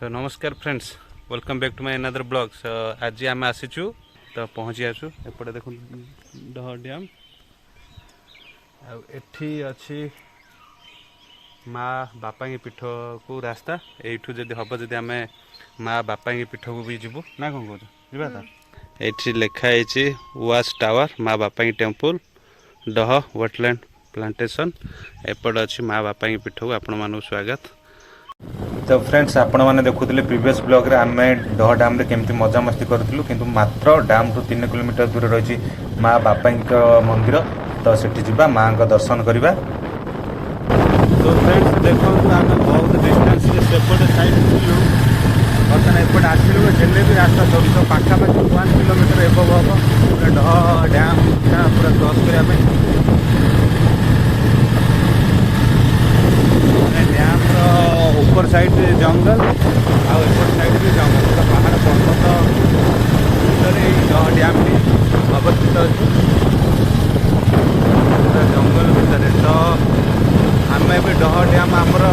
तो नमस्कार friends, welcome back to my another blog. आज आम आसीचु तो पहुँची आसु एपटे देखो डह डैम एठी अच्छी माँ बापा की पीठ को रास्ता एठू जदि हम जदि आम माँ बापा की पीठ को भी जीवु ना कौन कौन जीवा तो ये लिखाई वाच टावर माँ बापा की टेम्पल डह वेटलैंड प्लांटेशन एपट अच्छी माँ बापा की पीठ को आपण मान स्वागत। तो फ्रेंड्स आपण मैंने देखुले प्रीवियस ब्लॉग रे आम डह डैम रे केमती मजा मस्ती करूँ किंतु मात्र डैम टू 3 किलोमीटर दूर रही माँ बापा मंदिर तो सेठी जीवा माँ का दर्शन करवा। तो फ्रेंड्स देखो आम बहुत डिस्टेंस सेपटे साइड थी बर्तमान एपटे आसलु हेल्ले भी रास्ता सर तो पाखापाखि 1 किलोमीटर एबव हम पूरा डह डैम पूरा क्रॉस करने डैम ऊपर साइड जंगल आपर साइड भी जंगल पूरा पहाड़ पर्वत डह डैम अवस्थित अच्छी पूरा जंगल भितर तो आम ए डह डैम आमर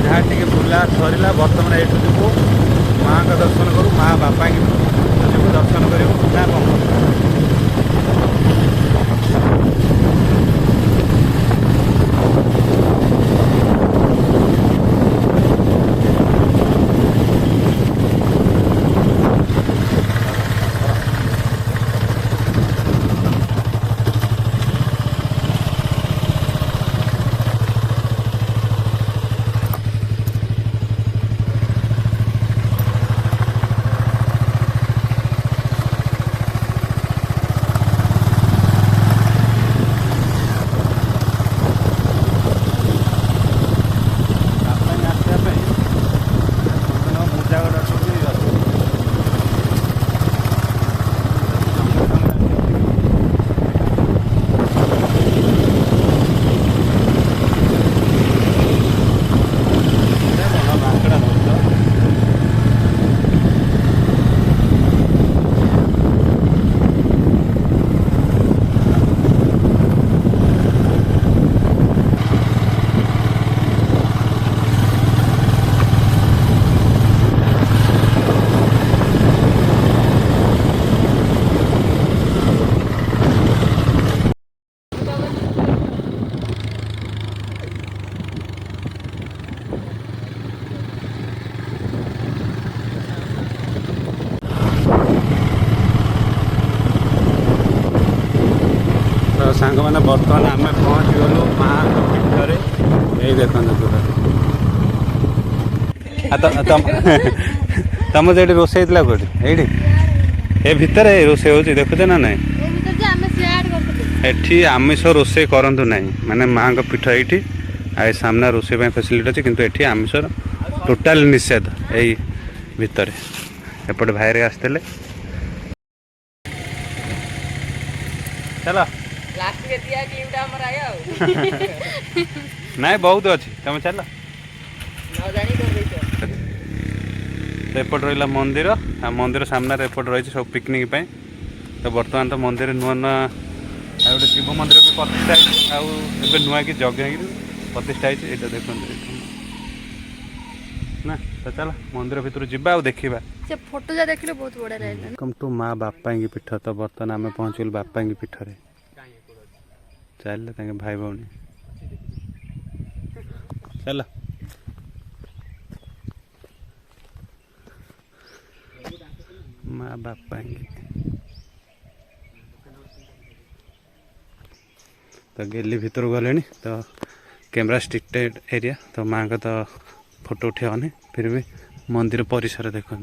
जहाँ टी बुला सरला बर्तमान ये जीवु माँ का दर्शन करूँ माँ बापा की जीवु दर्शन करूँ ना कौन सांग मैंने बर्तमान आम पहुँच गलु माँ पीठरे यही देखो पूरा तुम जो रोसे कौटी ये भितर रोसे हो देखुचे ना नाई एठी आमिष रोसे करंतु नहीं माने माँ का पीठ ये आ सामना रोसे फैसिलिटी अच्छी किंतु एठी आमिष टोटाल निषेध यही भितर एपटे भाई आसते चलो लास्ट के दिया टीमटा हमर आया हो नहीं बहुत अच्छी तुम चल न जानी कर रही तो एपट रहा मंदिर आ मंदिर सामने एपट रही सब पिकनिक पे तो बर्तमान तो मंदिर नुआ नुआ गोटे शिव मंदिर भी प्रतिष्ठा आउ नुआ कि जगह प्रतिष्ठा है देखते ना तो चल मंदिर भितर जा देखा से फोटो जा देखले बहुत बड़ा रहला वेलकम टू माँ बापा की पीठ तो बर्तमान आम पहुँचल बापा की पीठरे चल भाई भौणी चल माँ बापा तो गेली भीतर गले तो कैमरा स्ट्रिक्टेड एरिया तो माँ का तो फोटो उठेनी फिर भी मंदिर परिसर देखो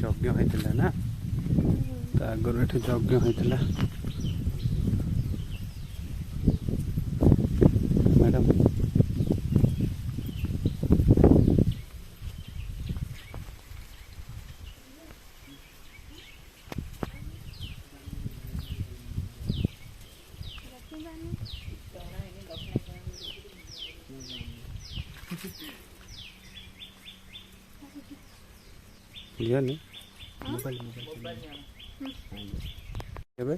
यज्ञ होता ना तो आगर ये यज्ञ होता मैडम लिया नहीं मोबाइल କେବେ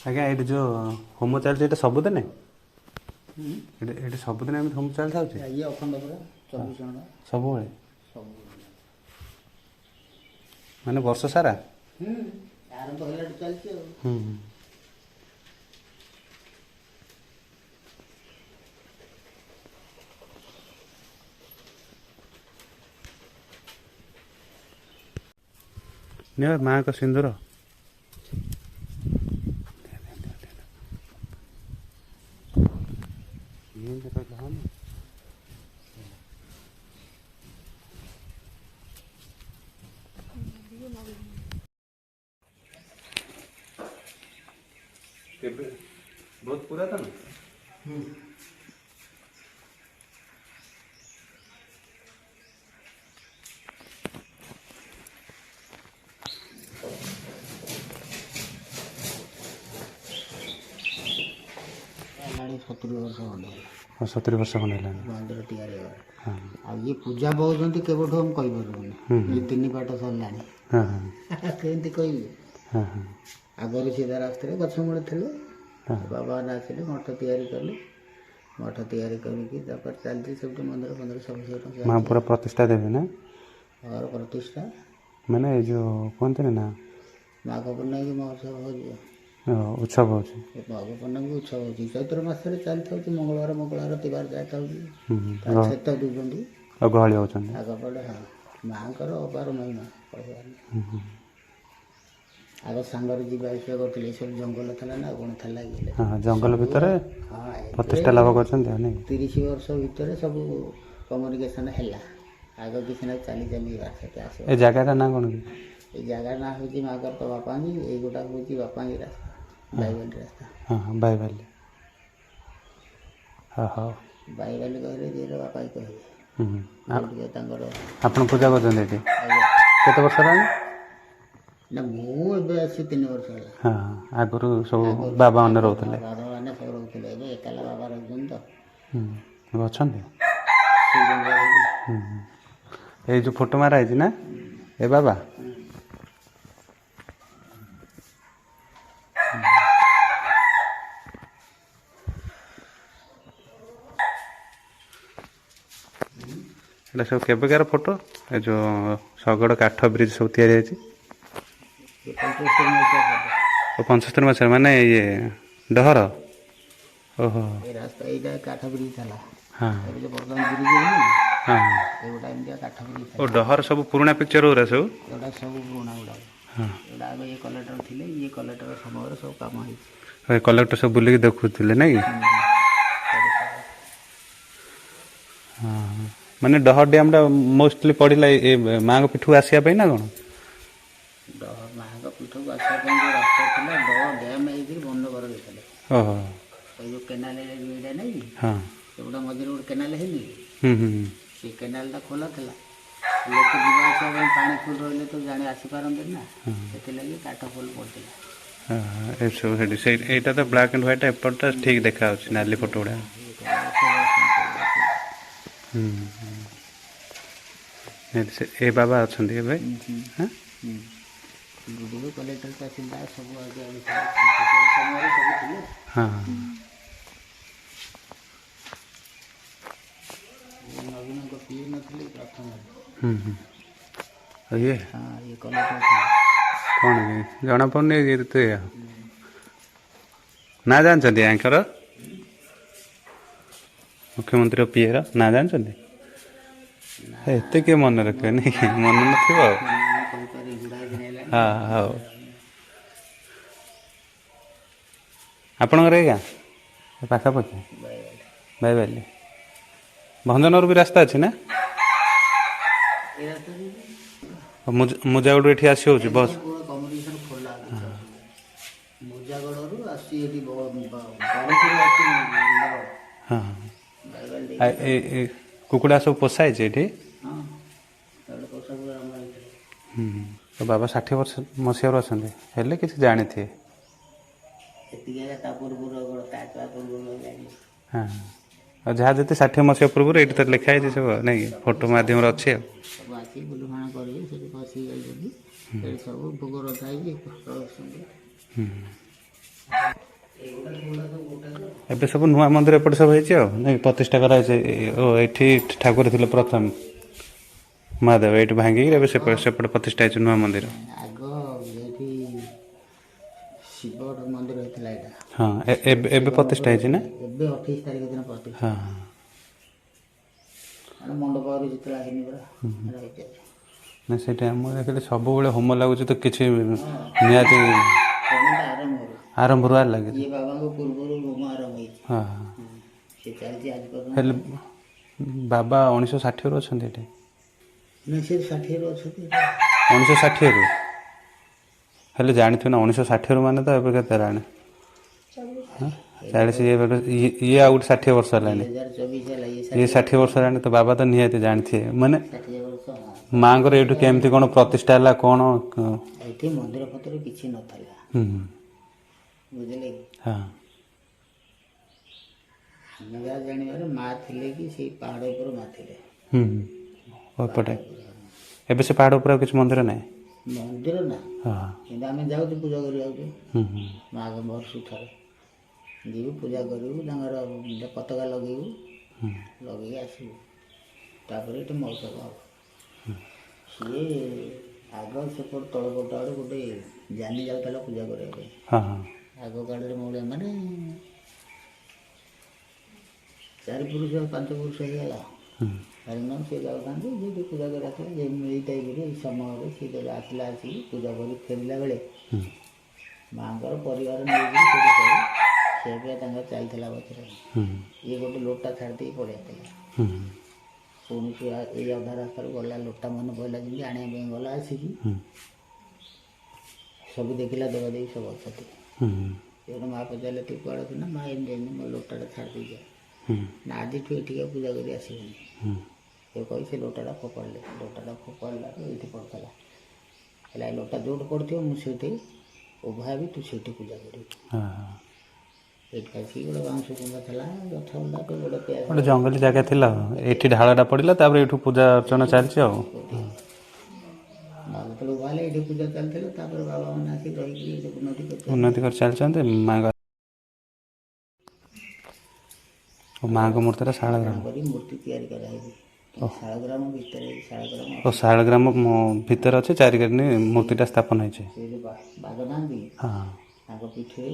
ଆଜ୍ଞା ଏଇଠି ଯେଉଁ ହୋମ ଚାଲିଛି ଏଇଟା ସବୁଦିନେ ଏଠି ସବୁଦିନ ଏମିତି ହୋମ ଚାଲିଥାଉଛି ଇଏ ଅଖଣ୍ଡ ପୁରା 24 ଘଣ୍ଟା ସବୁବେଳେ ସବୁ ମାନେ ବର୍ଷ ସାରା ଆରମ୍ଭ ହେଲାଠୁ ଚାଲିଛି ଆଉ। ହୁଁ ନିଅ ମାଆଙ୍କ ସିନ୍ଦୁର କେବେ ବହୁତ ପୁରାତନ ହେଲାଣି 70 ବର୍ଷ ଖଣ୍ଡେ ହେଲା 70 ବର୍ଷ ଖଣ୍ଡେ ହେଲାଣି ମନ୍ଦିର ତିଆରି ହେବାର। ହଁ ଆଉ ଇଏ ପୂଜା ପାଉଛନ୍ତି କେବେଠୁ ଆମେ କହିପାରିବୁନି। ଇଏ 3 ପାଟ ସରିଲାଣି ହଁ କେମିତି କହିବି। ହଁ ହଁ ଆଗରୁ ସିଧା ରାସ୍ତାରେ ଗଛ ମୂଳେ ଥିଲେ ହଁ ବାବା ଆସିଲେ ମଠ ତିଆରି କଲେ ମଠ ତିଆରି କରିକି ତାପରେ ଚାଲିଛି ସେଠୁ ମନ୍ଦିର ଫନ୍ଦିର ସବୁ ସେଇଠୁ ମା ପୁରା ପ୍ରତିଷ୍ଠା ଦେବେ ନା ଘର ପ୍ରତିଷ୍ଠା ମାନେ ଏଇ ଯେଉଁ କୁହନ୍ତିନି ନା ମାଘ ପୂର୍ଣ୍ଣିମାକି ମହୋତ୍ସବ ହେଉଛି ଉତ୍ସବ ହେଉଛି ମାଘ ପୂର୍ଣ୍ଣିମାକି ଉତ୍ସବ ହେଉଛି ଚୈତ୍ର ମାସରେ ଚାଲିଥାଉଛି ମଙ୍ଗଳବାର ତିବାର ଯାଇଥାଉଛି ହୁଁ ସେତ ଦେଉଛନ୍ତି ଆଉ ଗହଳି ହେଉଛନ୍ତି ଆଗପଟେ ହଁ ମାଆଙ୍କର ଅପାର ମହିମା କହିବାର ଆଗ ସାଙ୍ଗରେ ଯିବା ଆସିବା କରୁଥିଲେ ଏସବୁ ଜଙ୍ଗଲ ଥିଲା ନା କ'ଣ ଥିଲା କି ହଁ ଜଙ୍ଗଲ ଭିତରେ ପ୍ରତିଷ୍ଠା ଲାଭ କରିଛନ୍ତି ଆଉ ନାଇଁ 30 ବର୍ଷ ଭିତରେ ସବୁ କମ୍ୟୁନିକେସନ୍ ହେଲା ଆଗ କିଛି ନାହିଁ ଚାଲି ଚାଲି ସେଠି ଆସିବ। ଏ ଜାଗାଟା ନା କ'ଣ କି ଏଇ ଜାଗା ନାଁ ହେଉଛି ମାଆଙ୍କର ତ ବାପାଙ୍ଗୀ ଏଇଗୁଟା ହେଉଛି ବାପାଙ୍ଗୀ ରାସ୍ତା ବାଇବାଲି ରାସ୍ତା ହଁ ହଁ ବାଇବାଲି ହଁ ହଉ ବାଇବାଲି କହିଲେ ଯିଏ ବାପାଇ କହିବେ ଟିକେ ତାଙ୍କର ଆପଣ ପୂଜା କରୁଛନ୍ତି ଏଠି ଆଜ୍ଞା। କେତେ ବର୍ଷ ହେଲାଣି ନା ମୁଁ ଏବେ ଆସି 3 ବର୍ଷ ହେଲା ହଁ ଆଗରୁ ସବୁ ବାବାମାନେ ରହୁଥିଲେ ବାବାମାନେ ସବୁ ରହୁଥିଲେ ଏବେ ଏକାଲା ବାବା ରହୁଛନ୍ତି ତ ଅଛନ୍ତି ସେଇ ଜଙ୍ଗଲ ଏଇ ଯେଉଁ ଫଟୋ ମାରା ହେଇଛି ନା ଏ ବାବା ଏଇଟା ସବୁ କେବେକାର ଫଟୋ ଏ ଯେଉଁ ଶଗଡ଼ କାଠ ବ୍ରିଜ୍ ସବୁ ତିଆରି ହେଇଛି 75 ମସିହା ମାନେ ଇଏ ଡହର ଓହୋ ଏ ରାସ୍ତା ଏଇଟା କାଠ ବ୍ରିଜ୍ ଥିଲା ହଁ ଏବେ ଯୋଉ ବର୍ତ୍ତମାନ ବ୍ରିଜ୍ ହେଇନି ହଁ ଏଗୁଡ଼ା ଏମିତିଆ କାଠ ବ୍ରିଜ୍ ଓ ଥିଲା ଡହର ସବୁ ପୁରୁଣା ପିକ୍ଚର ଗୁରା ସବୁ ଏଗୁଡ଼ା ସବୁ ପୁରୁଣା ଗୁଡ଼ାକ ହଁ ଏଗୁଡ଼ା ଆଗ ଇଏ କଲେକ୍ଟର ଥିଲେ ଇଏ କଲେକ୍ଟର ସମୟରେ ସବୁ କାମ ହେଇଛି ଏ କଲେକ୍ଟର ସବୁ ବୁଲିକି ଦେଖୁଥିଲେ ନାଇଁ କି ହଁ ମାନେ ଡହର ଡ୍ୟାମ୍ଟା ମୋଷ୍ଟଲି ପଡ଼ିଲା ଏ ମାଆଙ୍କ ପିଠକୁ ଆସିବା ପାଇଁ ନା କ'ଣ ମାଆଙ୍କ ପୀଠକୁ ଆସିବା ପାଇଁ ଯେଉଁ ରାସ୍ତା ଥିଲା ଡହ ଡ୍ୟାମ୍ ହେଇକିରି ବନ୍ଧ ଘର ଦେଇଥିଲେ ଓହୋ ଏଇ ଯେଉଁ କେନାଲ ଏଇଟା ନାହିଁ କି ହଁ ସେଗୁଡ଼ା ମଝିରେ ଗୋଟେ କେନାଲ ହେଇନି ହୁଁ ସେ କେନାଲଟା ଖୋଲା ଥିଲା ଲୋକ ଯିବା ଆସିବା ପାଇଁ ପାଣି ଫୁଲ୍ ରହିଲେ ତ ଜାଣି ଆସିପାରନ୍ତିନି ନା ସେଥିଲାଗି କାଠ ଫୁଲ୍ ପଡ଼ିଥିଲା ଏସବୁ ସେଠି ସେଇ ଏଇଟା ତ ବ୍ଲାକ୍ ଆଣ୍ଡ ହ୍ୱାଇଟ୍ ଏପଟଟା ଠିକ୍ ଦେଖାଯାଉଛି ନାଲି ଫଟୋ ଗୁଡ଼ା ଏ ବାବା ଅଛନ୍ତି ଏବେ ହଁ ଗୁଡ଼ିକ କଲେକ୍ଟର ତହସିଲଦାର ସବୁ ଆଗେ ସମୟରେ ସବୁ ଥିଲେ ହଁ ନବୀନଙ୍କ ପିଏ ନଥିଲେ ପ୍ରଥମରେ ଇଏ ହଁ ଇଏ କଲେକ୍ଟର ଥିଲେ କ'ଣ କି ଜଣାପଡ଼ୁନି ତ ନା ଜାଣିଛନ୍ତି ୟାଙ୍କର ମୁଖ୍ୟମନ୍ତ୍ରୀ ପିଏର ନା ଜାଣିଛନ୍ତି ଏତେ କିଏ ମନେ ରଖିବେ ନାଇଁ ମନେ ନଥିବ ଆଉ କହିପାରେ ଗୁଡ଼ାଏ ଦିନ ହେଲାଣି ହଁ ହଉ ଆପଣଙ୍କର ଏଇ ଗାଁ ପାଖାପାଖି ବାଇବାଲି ଭଞ୍ଜନଗର ବି ରାସ୍ତା ଅଛି ନା ମୁଜାଗଡ଼ୁ ଏଠି ଆସି ହେଉଛି ବସ୍? କମ୍ୟୁନିକେସନ୍ ଖୋଲା ଅଛି ମୁଜାଗଡ଼ରୁ ଆସୁଛି ଏଠି ହଁ ଏ କୁକୁଡ଼ା ସବୁ ପୋଷା ହେଇଛି ଏଠି? ହଁ ତାପରେ ପୋଷାକ ଆମର ତ ବାବା 60 ମସିହାରୁ ଅଛନ୍ତି ହେଲେ କିଛି ଜାଣିଥିବେ। ଏତିକି ହେଲା ତା ପୂର୍ବରୁ ତା ଛୁଆ ପୂର୍ବରୁ ଜାଣି ହଁ ଆଉ ଯାହା ଯେତେ 60 ମସିହା ପୂର୍ବରୁ ଏଇଠି ତ ଲେଖା ହେଇଛି ସବୁ ନାଇଁ କି ଫଟୋ ମାଧ୍ୟମରେ ଅଛି ଆଉ। ସବୁ ଆସି ବୁଲୁମାଣ କରିକି ସେଠି ବସିକି ଯାଇଛନ୍ତି ସେଠି ସବୁ ଭୋଗ ରଖା ହେଇଛି ରହୁଛନ୍ତି। ଏବେ ସବୁ ନୂଆ ମନ୍ଦିର ଏପଟେ ସବୁ ହେଇଛି ଆଉ ନାଇଁ ପ୍ରତିଷ୍ଠା କରାହେଇଛି। ଓ ଏଠି ଠାକୁର ଥିଲେ ପ୍ରଥମେ ମହାଦେବ ଏଇଠି ଭାଙ୍ଗିକି ଏବେ ସେପଟେ ପ୍ରତିଷ୍ଠା ହେଇଛି ନୂଆ ମନ୍ଦିର। ଆଗ ଏଇଠି ଶିବ ମନ୍ଦିର ହେଇଥିଲା ଏଇଟା। ହଁ ଏବେ ପ୍ରତିଷ୍ଠା ହେଇଛି ନା? ଏବେ 28 ତାରିଖ ଦିନ ପ୍ରତିଷ୍ଠା ହଁ ମଣ୍ଡପ ଯେତେବେଳେ ହେଇନି ପୁରା ରହିଛି। ନା ସେଇଟା ମୁଁ ଦେଖିଲି ସବୁବେଳେ ହୋମ ଲାଗୁଛି ତ କିଛି ନିହାତି ଆରମ୍ଭରୁ ଲାଗିଛି। ଇଏ ବାବାଙ୍କ ପୂର୍ବରୁ ହୋମ ଆରମ୍ଭ ହେଇଛି। ହଁ ସେ ଚାଲିଛି ଆଜି ପର୍ଯ୍ୟନ୍ତ। ହେଲେ ବାବା 1960ରୁ ଅଛନ୍ତି ଏଠି? ନା ସେ 60ରୁ ଅଛନ୍ତି। 1960ରୁ ହେଲେ ଜାଣିଥିବେ ନା 1960ରୁ ମାନେ ତ ଏବେ କେତେ ହେଲାଣି 40 ଇଏ ଆଉ ଗୋଟେ 60 ବର୍ଷ ହେଲାଣି 2024 ହେଲା ଇଏ 60 ବର୍ଷ ହେଲାଣି ତ ବାବା ତ ନିହାତି ଜାଣିଥିବେ ମାନେ 60 ବର୍ଷ। ମାଆଙ୍କର ଏଇଠୁ କେମିତି କ'ଣ ପ୍ରତିଷ୍ଠା ହେଲା କ'ଣ? ଏଠି ମନ୍ଦିର ପତ୍ର କିଛି ନଥିଲା ବୁଝିଲେ କି? ହଁ ଆମେ ଯାହା ଜାଣିବାରେ ମା ଥିଲେ କି ସେଇ ପାହାଡ଼ ଉପରେ ମା ଥିଲେ। ଏପଟେ ଏବେ ସେ ପାହାଡ଼ ଉପରେ ଆଉ କିଛି ମନ୍ଦିର ନାହିଁ? ମନ୍ଦିର ନା ହଁ କିନ୍ତୁ ଆମେ ଯାଉଛୁ ପୂଜା କରି ଯାଉଛୁ ମାଆଙ୍କ ବର୍ଷ ଥରେ ଯିବୁ ପୂଜା କରିବୁ ତାଙ୍କର ପତାକା ଲଗେଇବୁ ଲଗେଇକି ଆସିବୁ ତାପରେ ଏଠି ମହୋତ୍ସବ ହେବ। ସିଏ ଆଗ ସେପଟ ତଳପଟ ଆଡ଼େ ଗୋଟେ ଜାନି ଯାଉଥିଲା ପୂଜା କରିବା ପାଇଁ। ଆଗ କାଳରେ ମଉଳିଆ ମାନେ 4 ପୁରୁଷ 5 ପୁରୁଷ ହେଇଗଲା କାରଣ ସେ ଯାଉଥାନ୍ତି ଯେଉଁଠି ପୂଜା କରିବା ଥିଲା ଏଇ ଟାଇପ୍ରେ ଏଇ ସମୟରେ ସେ ଯେବେ ଆସିକି ପୂଜା କରି ଫେରିଲା ବେଳେ ମାଆଙ୍କର ପରିବାର ନେଇକି ସେଠି ସବୁ ଖିଆପିଆ ତାଙ୍କର ଚାଲିଥିଲା ପଛରେ। ଇଏ ଗୋଟେ ଲୋଟା ଛାଡ଼ି ଦେଇକି ପଳେଇ ଆସିଥିଲା। ପୁଣି ସେ ଏଇ ଅଧା ରାସ୍ତାରୁ ଗଲା ଲୋଟା ମନେ ପଡ଼ିଲା ଯେମିତି ଆଣିବା ପାଇଁ ଗଲା ଆସିକି ସବୁ ଦେଖିଲା ଦେବାଦେବୀ ସବୁ ଅଛନ୍ତି। ସେଠୁ ମା ପଚାରିଲେ ତୁ କୁଆଡ଼େ ଅଛୁ ନା ମା ଏମିତି ମୋ ଲୋଟାଟା ଛାଡ଼ି ଦେଇଯାଏ ନା ଆଜିଠୁ ଏଠିକା ପୂଜା କରି ଆସିବୁନି। ସେ କହି ସେ ଲୋଟାଟା ଫୋପାଡ଼ିଲା ଏଇଠି ପଡ଼ିଥିଲା ହେଲେ ଏ ଲୋଟା ଯେଉଁଠି ପଡ଼ିଥିବ ମୁଁ ସେଇଠି ଉଭା ହେବି ତୁ ସେଇଠି ପୂଜା କରିବୁ। ଏଇଠି ଆସିକି ଗୋଟେ ବାଉଁଶ କୁଣ୍ଡ ଥିଲା ଗଛ ଗୋଟେ ଜଙ୍ଗଲି ଜାଗା ଥିଲା ଏଇଠି ଢାଳଟା ପଡ଼ିଲା ତାପରେ ଏଇଠୁ ପୂଜା ଅର୍ଚ୍ଚନା ଚାଲିଛି ଆଉ। ଯେତେବେଳେ ଉଭା ହେଲେ ଏଇଠି ପୂଜା ଚାଲିଥିଲା ତାପରେ ବାବାମାନେ ଆସିକି ରହିକି ଉନ୍ନତି କରି ଚାଲିଛନ୍ତି। ମାଆଙ୍କ ମୂର୍ତ୍ତିଟା ଶାଳଗ୍ରାମ କରି ମୂର୍ତ୍ତି ତିଆରି କରାହେଇଛି। ଶାଳଗ୍ରାମ ଭିତରେ ଶାଳଗ୍ରାମ ଭିତରେ ଅଛି ଚାରିକାନି ମୂର୍ତ୍ତିଟା ସ୍ଥାପନ ହେଇଛି। ସେ ଯେଉଁ ବାଘ ନାହାନ୍ତି ତାଙ୍କ ପିଠିରେ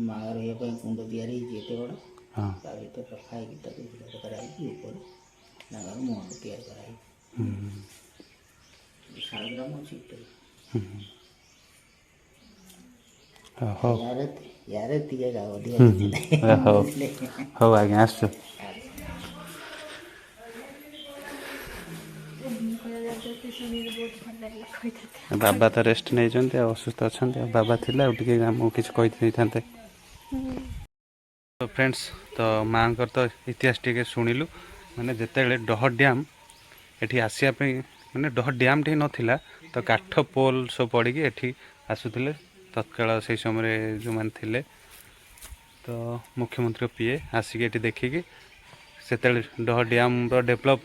ମା ରହିବା ପାଇଁ କୁଣ୍ଡ ତିଆରି ହେଇଛି ଏତେ ବଡ଼ ତା ଭିତରେ ରଖା ହେଇକି ତାକୁ ଭିତରେ କରାହେଇଛି ଉପରେ ତାଙ୍କର ମୁହଁକୁ ତିଆରି କରାହେଇଛି। ଶାଳଗ୍ରାମ ଅଛି ଭିତରେ। ୟାରେ ଟିକେ ହଉ ଆଜ୍ଞା ଆସୁଛୁ। ବାବା ତ ରେଷ୍ଟ ନେଇଛନ୍ତି ଆଉ ଅସୁସ୍ଥ ଅଛନ୍ତି ଆଉ ବାବା ଥିଲେ ଆଉ ଟିକେ ଆମକୁ କିଛି କହିଦେଇଥାନ୍ତେ। ତ ଫ୍ରେଣ୍ଡସ୍ ତ ମାଆଙ୍କର ତ ଇତିହାସ ଟିକେ ଶୁଣିଲୁ ମାନେ ଯେତେବେଳେ ଡହ ଡ୍ୟାମ୍ ଏଠି ଆସିବା ପାଇଁ ମାନେ ଡହ ଡ୍ୟାମ୍ ଠି ନଥିଲା ତ କାଠ ପୋଲ୍ ସବୁ ପଡ଼ିକି ଏଠି ଆସୁଥିଲେ ତତ୍କାଳ ସେଇ ସମୟରେ ଯେଉଁମାନେ ଥିଲେ ତ ମୁଖ୍ୟମନ୍ତ୍ରୀ ପିଏ ଆସିକି ଏଠି ଦେଖିକି ସେତେବେଳେ ଡହ ଡ୍ୟାମ୍ର ଡେଭଲପ୍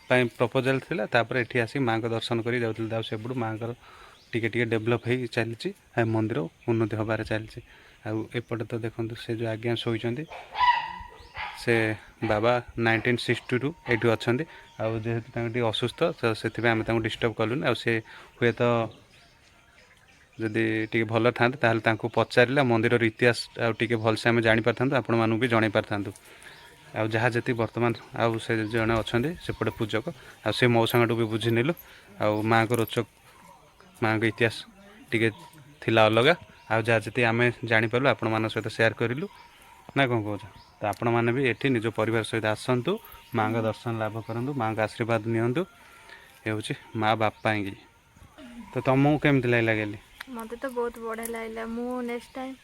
ପାଇଁ ପ୍ରପୋଜାଲ୍ ଥିଲା ତାପରେ ଏଠି ଆସି ମାଆଙ୍କ ଦର୍ଶନ କରି ଯାଉଥିଲେ ଆଉ ସେପଟୁ ମାଆଙ୍କର ଟିକେ ଟିକେ ଡେଭଲପ୍ ହେଇ ଚାଲିଛି ଆଉ ମନ୍ଦିର ଉନ୍ନତି ହେବାରେ ଚାଲିଛି। ଆଉ ଏପଟେ ତ ଦେଖନ୍ତୁ ସେ ଯେଉଁ ଆଜ୍ଞା ଶୋଇଛନ୍ତି ସେ ବାବା 1962ରୁ ଏଇଠି ଅଛନ୍ତି ଆଉ ଯେହେତୁ ତାଙ୍କୁ ଟିକେ ଅସୁସ୍ଥ ତ ସେଥିପାଇଁ ଆମେ ତାଙ୍କୁ ଡିଷ୍ଟର୍ବ କଲୁନି ଆଉ ସେ ହୁଏତ ଯଦି ଟିକେ ଭଲ ଥାନ୍ତେ ତାହେଲେ ତାଙ୍କୁ ପଚାରିଲେ ମନ୍ଦିରର ଇତିହାସ ଆଉ ଟିକେ ଭଲସେ ଆମେ ଜାଣିପାରିଥାନ୍ତୁ ଆପଣମାନଙ୍କୁ ବି ଜଣାଇ ପାରିଥାନ୍ତୁ। ଆଉ ଯାହା ଯେତିକି ବର୍ତ୍ତମାନ ଆଉ ସେ ଜଣେ ଅଛନ୍ତି ସେପଟେ ପୂଜକ ଆଉ ସେ ମଉସାଙ୍କଠୁ ବି ବୁଝି ନେଲୁ ଆଉ ମାଆଙ୍କ ମାଆଙ୍କ ଇତିହାସ ଟିକେ ଥିଲା ଅଲଗା ଆଉ ଯାହା ଯେତିକି ଆମେ ଜାଣିପାରିଲୁ ଆପଣମାନଙ୍କ ସହିତ ସେୟାର କରିଲୁ ନା କ'ଣ କହୁଛ? ତ ଆପଣମାନେ ବି ଏଠି ନିଜ ପରିବାର ସହିତ ଆସନ୍ତୁ ମାଆଙ୍କ ଦର୍ଶନ ଲାଭ କରନ୍ତୁ ମାଆଙ୍କ ଆଶୀର୍ବାଦ ନିଅନ୍ତୁ। ହେଉଛି ମା ବାପାଙ୍ଗି। ତ ତମକୁ କେମିତି ଲାଗିଲା ଗେଲି? ମତେ ତ ବହୁତ ବଢିଆ ଲାଗିଲା। ମୁଁ ନେକ୍ସଟ ଟାଇମ୍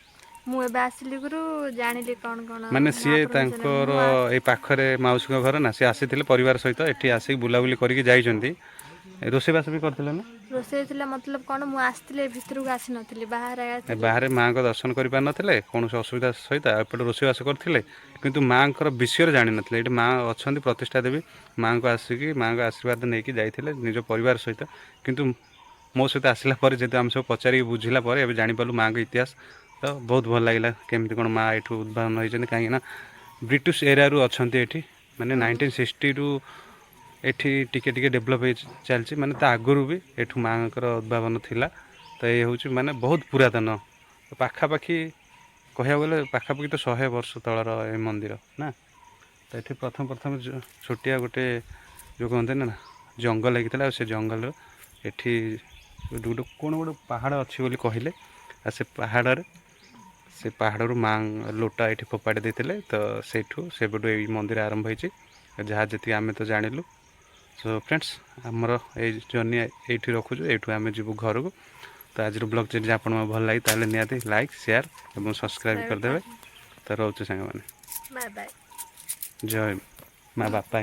ମୁଁ ଏବେ ଆସିଲି ଗୁରୁ ଜାଣିଲି କ'ଣ କ'ଣ ମାନେ ସିଏ ମହାପ୍ରଭୁ ବିଷୟରେ। ତାଙ୍କର ଏଇ ପାଖରେ ମାଉସୀଙ୍କ ଘର ନା, ସିଏ ଆସିଥିଲେ ପରିବାର ସହିତ ଏଠି ଆସିକି ବୁଲାବୁଲି କରିକି ଯାଇଛନ୍ତି। ରୋଷେଇବାସ ବି କରିଥିଲେ ନା? ରୋଷେଇ ଥିଲା ମତଲବ କ'ଣ, ମୁଁ ଆସିଥିଲି ଏ ଭିତରକୁ ଆସିନଥିଲି, ବାହାରେ ଆସିଥିଲି। ବାହାରେ ମାଆଙ୍କ ଦର୍ଶନ କରିପାରିନଥିଲେ କୌଣସି ଅସୁବିଧା ସହିତ, ଏପଟେ ରୋଷେଇବାସ କରିଥିଲେ କିନ୍ତୁ ମାଆଙ୍କର ବିଷୟରେ ଜାଣିନଥିଲେ। ଏଠି ମାଆ ଅଛନ୍ତି ପ୍ରତିଷ୍ଠା ଦେବୀ, ମାଆଙ୍କୁ ଆସିକି ମାଆଙ୍କ ଆଶୀର୍ବାଦ ନେଇକି ଯାଇଥିଲେ ନିଜ ପରିବାର ସହିତ। କିନ୍ତୁ ମୋ ସହିତ ଆସିଲା ପରେ ଯେହେତୁ ଆମେ ସବୁ ପଚାରିକି ବୁଝିଲା ପରେ ଏବେ ଜାଣିପାରିଲୁ ମାଆଙ୍କ ଇତିହାସ। ତ ବହୁତ ଭଲ ଲାଗିଲା କେମିତି କ'ଣ ମାଆ ଏଠୁ ଉଦ୍ଭାବନ ହୋଇଛନ୍ତି, କାହିଁକିନା ବ୍ରିଟିଶ ଏରିଆରୁ ଅଛନ୍ତି ଏଠି, ମାନେ 1960ରୁ ଏଠି ଟିକେ ଟିକେ ଡେଭଲପ୍ ହେଇ ଚାଲିଛି, ମାନେ ତା ଆଗରୁ ବି ଏଠୁ ମାଆଙ୍କର ଉଦ୍ଭାବନ ଥିଲା। ତ ଏ ହେଉଛି ମାନେ ବହୁତ ପୁରାତନ, ପାଖାପାଖି କହିବାକୁ ଗଲେ ପାଖାପାଖି ତ 100 ବର୍ଷ ତଳର ଏ ମନ୍ଦିର ନା। ତ ଏଠି ପ୍ରଥମେ ଛୋଟିଆ ଗୋଟେ ଯେଉଁ କହନ୍ତି ନା ଜଙ୍ଗଲ ହେଇଥିଲା, ଆଉ ସେ ଜଙ୍ଗଲର ଏଠି ଗୋଟେ କ'ଣ ଗୋଟେ ପାହାଡ଼ ଅଛି ବୋଲି କହିଲେ, ଆଉ ସେ ପାହାଡ଼ରୁ ମାଆ ଲୋଟା ଏଠି ଫୋପାଡ଼ି ଦେଇଥିଲେ। ତ ସେଇଠୁ ସେବେଠୁ ଏଇ ମନ୍ଦିର ଆରମ୍ଭ ହେଇଛି, ଯାହା ଯେତିକି ଆମେ ତ ଜାଣିଲୁ। ସୋ ଫ୍ରେଣ୍ଡସ୍, ଆମର ଏଇ ଜର୍ଣ୍ଣି ଏଇଠି ରଖୁଛୁ, ଏଇଠୁ ଆମେ ଯିବୁ ଘରକୁ। ତ ଆଜିର ବ୍ଲଗ୍ ଯଦି ଆପଣଙ୍କୁ ଭଲ ଲାଗେ ତାହେଲେ ନିହାତି ଲାଇକ୍, ସେୟାର ଏବଂ ସବସ୍କ୍ରାଇବ୍ କରିଦେବେ। ତ ରହୁଛୁ ସାଙ୍ଗମାନେ, ବାଏ ବାଏ। ଜୟ ମା ବାପା।